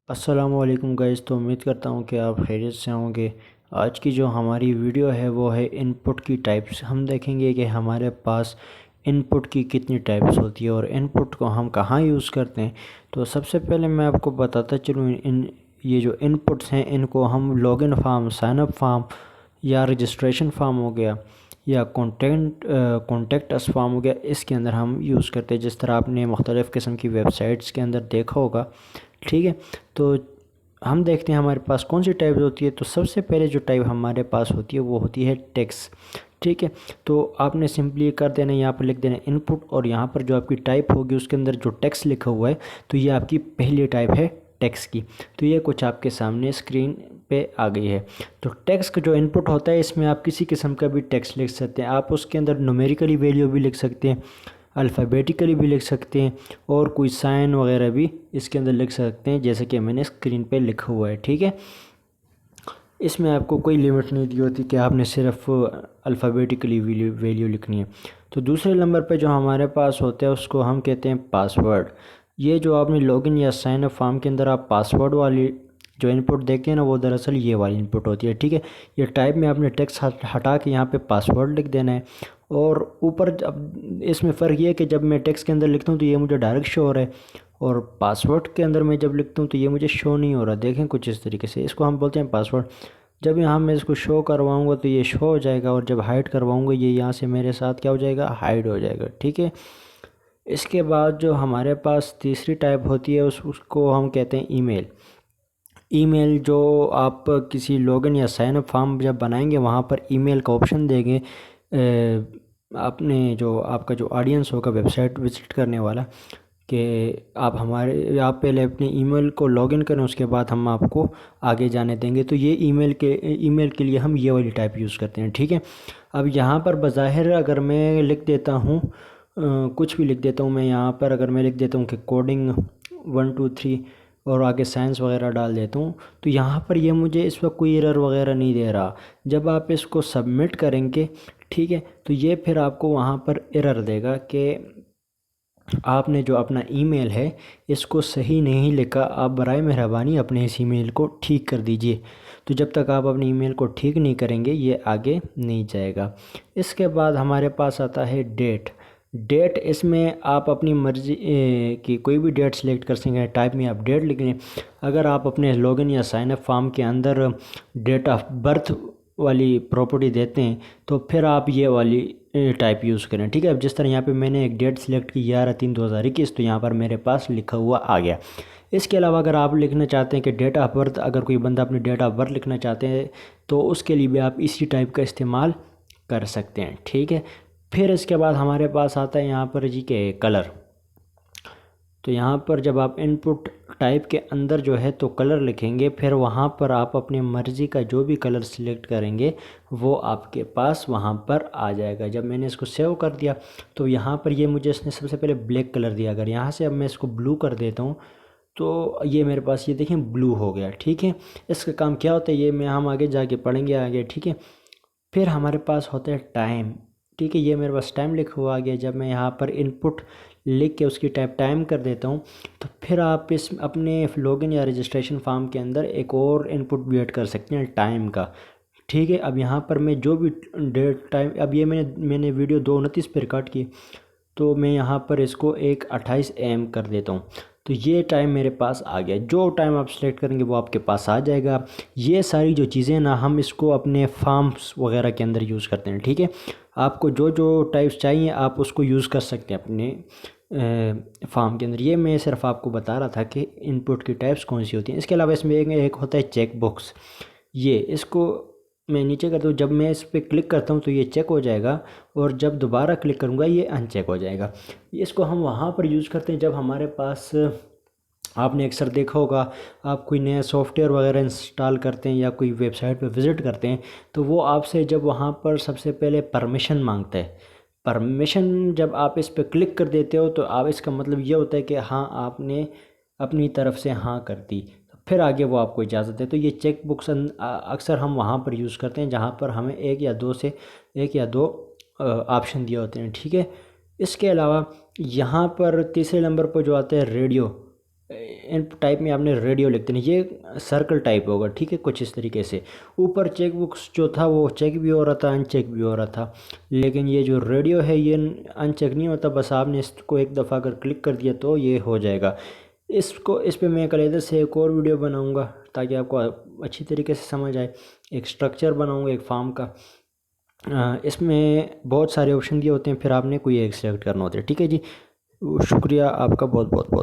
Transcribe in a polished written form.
अस्सलामुअलैकुम गाइस। तो उम्मीद करता हूँ कि आप खैरियत से होंगे। आज की जो हमारी वीडियो है वो है इनपुट की टाइप्स। हम देखेंगे कि हमारे पास इनपुट की कितनी टाइप्स होती है और इनपुट को हम कहाँ यूज़ करते हैं। तो सबसे पहले मैं आपको बताता चलूँ, इन ये जो इनपुट्स हैं इनको हम लॉगिन फॉर्म, साइनअप फॉर्म या रजिस्ट्रेशन फॉर्म हो गया या कॉन्टेक्ट अस फॉर्म हो गया, इसके अंदर हम यूज़ करते हैं। जिस तरह आपने मुख्तलिफ़ किस्म की वेबसाइट्स के अंदर देखा होगा, ठीक है। तो हम देखते हैं हमारे पास कौन सी टाइप होती है। तो सबसे पहले जो टाइप हमारे पास होती है वो होती है टेक्स्ट, ठीक है। तो आपने सिंपली कर देना, यहाँ पर लिख देना इनपुट और यहाँ पर जो आपकी टाइप होगी उसके अंदर जो टेक्स्ट लिखा हुआ है तो ये आपकी पहली टाइप है टेक्स्ट की। तो ये कुछ आपके सामने स्क्रीन पे आ गई है। तो टेक्स्ट का जो इनपुट होता है इसमें आप किसी किस्म का भी टेक्स्ट लिख सकते हैं। आप उसके अंदर न्यूमेरिकली वैल्यू भी लिख सकते हैं, अल्फ़ाबेटिकली भी लिख सकते हैं और कोई साइन वगैरह भी इसके अंदर लिख सकते हैं, जैसे कि मैंने स्क्रीन पे लिखा हुआ है, ठीक है। इसमें आपको कोई लिमिट नहीं दी होती कि आपने सिर्फ अल्फ़ाबेटिकली वैल्यू लिखनी है। तो दूसरे नंबर पे जो हमारे पास होता है उसको हम कहते हैं पासवर्ड। ये जो आपने लॉगिन या साइन अप फॉर्म के अंदर आप पासवर्ड वाली जो इनपुट देखते हैं ना, वो दरअसल ये वाली इनपुट होती है, ठीक है। ये टाइप में आपने टेक्स्ट हटा के यहाँ पे पासवर्ड लिख देना है। और ऊपर अब इसमें फ़र्क ये है कि जब मैं टेक्स्ट के अंदर लिखता हूँ तो ये मुझे डायरेक्ट शो हो रहा है और पासवर्ड के अंदर मैं जब लिखता हूँ तो ये मुझे शो नहीं हो रहा। देखें कुछ इस तरीके से, इसको हम बोलते हैं पासवर्ड। जब यहाँ मैं इसको शो करवाऊँगा तो ये शो हो जाएगा और जब हाइड करवाऊँगा ये यहाँ से मेरे साथ क्या हो जाएगा, हाइड हो जाएगा, ठीक है। इसके बाद जो हमारे पास तीसरी टाइप होती है उसको हम कहते हैं ईमेल। ईमेल जो आप किसी लॉगिन या साइन अप फॉर्म जब बनाएंगे वहाँ पर ईमेल का ऑप्शन देंगे। आपने जो आपका जो ऑडियंस होगा वेबसाइट विजिट करने वाला, कि आप पहले अपने ईमेल को लॉगिन करें, उसके बाद हम आपको आगे जाने देंगे। तो ये ईमेल के लिए हम ये वाली टाइप यूज़ करते हैं, ठीक है। अब यहाँ पर बज़ाहिर अगर मैं लिख देता हूँ कुछ भी लिख देता हूँ मैं यहाँ पर, अगर मैं लिख देता हूँ कि कोडिंग 1 2 3 और आगे साइंस वगैरह डाल देता हूँ तो यहाँ पर ये मुझे इस वक्त कोई एरर वगैरह नहीं दे रहा। जब आप इसको सबमिट करेंगे, ठीक है, तो ये फिर आपको वहाँ पर एरर देगा कि आपने जो अपना ईमेल है इसको सही नहीं लिखा, आप बराए मेहरबानी अपने इस ईमेल को ठीक कर दीजिए। तो जब तक आप अपने ईमेल को ठीक नहीं करेंगे ये आगे नहीं जाएगा। इसके बाद हमारे पास आता है डेट। डेट इसमें आप अपनी मर्ज़ी की कोई भी डेट सेलेक्ट कर सकते हैं। टाइप में आप डेट लिख लें। अगर आप अपने लॉगिन या साइन अप फॉर्म के अंदर डेट ऑफ बर्थ वाली प्रॉपर्टी देते हैं तो फिर आप ये वाली टाइप यूज़ करें, ठीक है। अब जिस तरह यहाँ पे मैंने एक डेट सेलेक्ट की 11/3/2021, तो यहाँ पर मेरे पास लिखा हुआ आ गया। इसके अलावा अगर आप लिखना चाहते हैं कि डेट ऑफ बर्थ, अगर कोई बंदा अपनी डेट ऑफ बर्थ लिखना चाहते हैं तो उसके लिए भी आप इसी टाइप का इस्तेमाल कर सकते हैं, ठीक है। फिर इसके बाद हमारे पास आता है यहाँ पर जी के कलर। तो यहाँ पर जब आप इनपुट टाइप के अंदर जो है तो कलर लिखेंगे, फिर वहाँ पर आप अपनी मर्ज़ी का जो भी कलर सिलेक्ट करेंगे वो आपके पास वहाँ पर आ जाएगा। जब मैंने इसको सेव कर दिया तो यहाँ पर ये मुझे इसने सबसे पहले ब्लैक कलर दिया। अगर यहाँ से अब मैं इसको ब्लू कर देता हूँ तो ये मेरे पास ये देखें ब्लू हो गया, ठीक है। इसका काम क्या होता है ये हम आगे जाके पढ़ेंगे आगे, ठीक है। फिर हमारे पास होता है टाइम, ठीक है। ये मेरे पास टाइम लिखा हुआ आ गया। जब मैं यहाँ पर इनपुट लिख के उसकी टाइप टाइम कर देता हूँ तो फिर आप इस अपने लॉगिन या रजिस्ट्रेशन फॉर्म के अंदर एक और इनपुट भी ऐड कर सकते हैं टाइम का, ठीक है। अब यहाँ पर मैं जो भी डेट टाइम, अब ये मैंने वीडियो 2:29 पर रिकॉर्ड की, तो मैं यहाँ पर इसको 1:28 AM कर देता हूँ। तो ये टाइम मेरे पास आ गया। जो टाइम आप सेलेक्ट करेंगे वो आपके पास आ जाएगा। ये सारी जो चीज़ें ना हम इसको अपने फॉर्म्स वगैरह के अंदर यूज़ करते हैं, ठीक है। आपको जो जो टाइप्स चाहिए आप उसको यूज़ कर सकते हैं अपने फॉर्म के अंदर। ये मैं सिर्फ आपको बता रहा था कि इनपुट की टाइप्स कौन सी होती हैं। इसके अलावा इसमें एक होता है चेक बॉक्स। ये इसको मैं नीचे करता हूँ, जब मैं इस पर क्लिक करता हूँ तो ये चेक हो जाएगा और जब दोबारा क्लिक करूँगा ये अनचेक हो जाएगा। इसको हम वहाँ पर यूज़ करते हैं जब हमारे पास, आपने अक्सर देखा होगा, आप कोई नया सॉफ्टवेयर वगैरह इंस्टॉल करते हैं या कोई वेबसाइट पर विज़िट करते हैं तो वो आपसे जब वहाँ पर सबसे पहले परमिशन मांगता है। परमिशन जब आप इस पर क्लिक कर देते हो तो आप, इसका मतलब ये होता है कि हाँ आपने अपनी तरफ से हाँ कर दी, फिर आगे वो आपको इजाज़त है। तो ये चेक बुक्स अक्सर हम वहाँ पर यूज़ करते हैं जहाँ पर हमें एक या दो ऑप्शन दिए होते हैं, ठीक है। इसके अलावा यहाँ पर तीसरे नंबर पर जो आता है रेडियो, इन टाइप में आपने रेडियो लिख देना, ये सर्कल टाइप होगा, ठीक है, कुछ इस तरीके से। ऊपर चेकबुक्स जो था वो चेक भी हो रहा था, अनचेक भी हो रहा था, लेकिन ये जो रेडियो है ये अनचेक नहीं होता, बस आपने इसको एक दफ़ा अगर क्लिक कर दिया तो ये हो जाएगा। इस पे मैं कल इधर से एक और वीडियो बनाऊंगा ताकि आपको अच्छी तरीके से समझ आए। एक स्ट्रक्चर बनाऊंगा एक फार्म का, इसमें बहुत सारे ऑप्शन दिए होते हैं, फिर आपने कोई एक सेलेक्ट करना होता है, ठीक है जी। शुक्रिया आपका बहुत बहुत बहुत।